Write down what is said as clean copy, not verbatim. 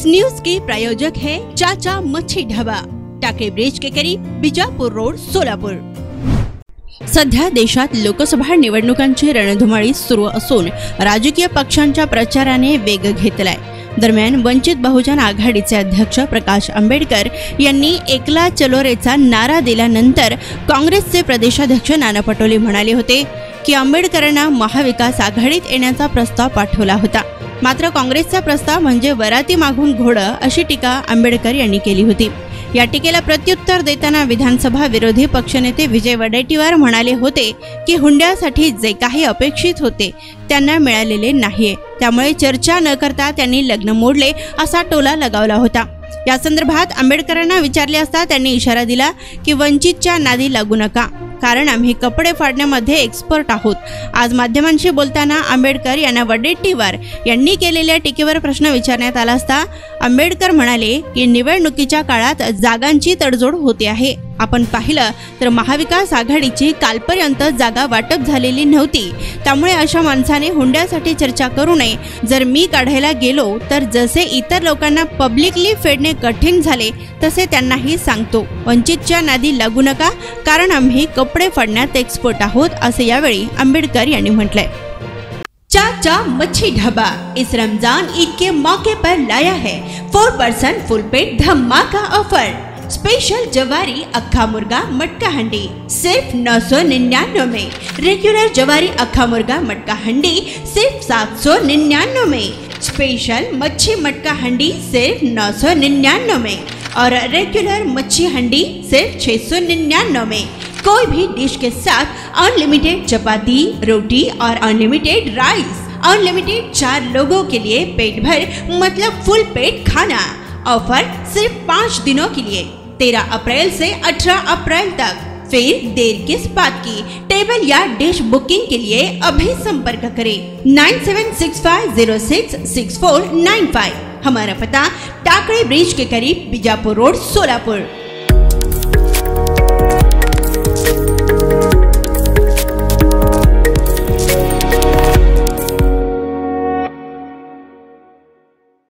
इस news के प्रायोजक है चाचा मच्छी ढाबा, टाकळी ब्रिज के करीब, बिजापूर रोड, सोलापूर। सध्या देशात लोकसभा निवडणुकांची रणधुमाळी सुरू असून राजकीय पक्षांच्या प्रचाराने वेग घेतलाय। दरम्यान वंचित बहुजन आघाडीचे अध्यक्ष प्रकाश आंबेडकर यांनी एकला चलो रेचा नारा दिल्यानंतर काँग्रेसचे प्रदेशाध्यक्ष नाना पटोले म्हणाले होते की आंबेडकरांना महाविकास आघाडीत येण्याचा प्रस्ताव पाठवला होता, मात्र काँग्रेसचा प्रस्ताव म्हणजे वराती मागून घोडं अशी टीका आंबेडकर यांनी केली होती। या टीकेला प्रत्युत्तर देताना विधानसभा विरोधी पक्षनेते विजय वडेट्टीवार म्हणाले होते की हुंड्यासाठी जे काही अपेक्षित होते त्यांना मिळालेले नाहीये, त्यामुळे चर्चा न करता त्यांनी लग्न मोडले असा टोला लगावला होता। या संदर्भात आंबेडकरांना विचारले असता त्यांनी इशारा दिला की वंचितच्या नादी लागू नका, कारण आम्ही कपडे फाडण्यामध्ये एक्सपर्ट आहोत। आज माध्यमांशी बोलताना आंबेडकर यांना वडेट्टीवार यांनी केलेल्या टीकेवर प्रश्न विचारण्यात आला असता आंबेडकर म्हणाले की निवडणुकीच्या काळात जागांची तडजोड होते आहे। आपण पाहिलं तर महाविकास आघाडीची कालपर्यंत जागा वाटप झालेली नव्हती, त्यामुळे अशा माणसाने हुंड्यासाठी चर्चा करू नये। जर मी काढायला गेलो तर जसे इतर लोकांना पब्लिकली फेडणे कठीण झाले तसे त्यांनाही सांगतो, वंचितच्या नादी लागू नका, कारण आम्ही कपडे फाडण्यात एक्सपर्ट आहोत, असे यावेळी आंबेडकर यांनी म्हटलंय। चाचा मच्छी ढाबा इस रमजान ईद के मौके पर लाया है 4% फुल पेट धमाका ऑफर। स्पेशल जवारी अक्खा मुर्गा मटका हंडी सिर्फ 999 में, रेगुलर जवारी अक्खा मुर्गा मटका हंडी सिर्फ 799 में, स्पेशल मच्छी मटका हंडी सिर्फ 999 में और रेगुलर मच्छी हंडी सिर्फ 699 में। कोई भी डिश के साथ अनलिमिटेड चपाती, रोटी और अनलिमिटेड राइस, अनलिमिटेड 4 लोगों के लिए पेट भर मतलब फुल पेट खाना। ऑफर सिर्फ 5 दिनों के लिए, 13 अप्रैल से 18 अप्रैल तक। फिर देर किस बात की, टेबल या डिश बुकिंग के लिए अभी संपर्क करें 9765066495। हमारा पता टाकळी ब्रिज के करीब, बिजापुर रोड, सोलापुर।